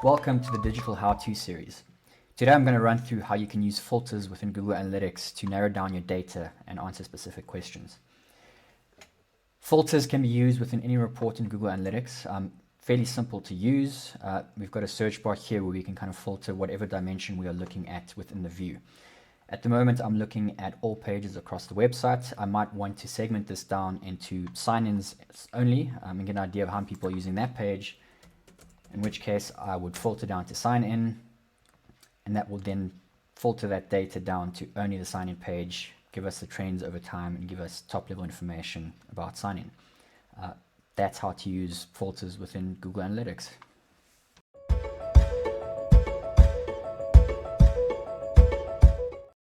Welcome to the Digital How-To series. Today I'm going to run through how you can use filters within Google Analytics to narrow down your data and answer specific questions. Filters can be used within any report in Google Analytics. Fairly simple to use. We've got a search bar here where we can kind of filter whatever dimension we are looking at within the view. At the moment, I'm looking at all pages across the website. I might want to segment this down into sign-ins only and get an idea of how many people are using that page, in which case I would filter down to sign in, and that will then filter that data down to only the sign-in page, give us the trends over time, and give us top-level information about sign-in. That's how to use filters within Google Analytics.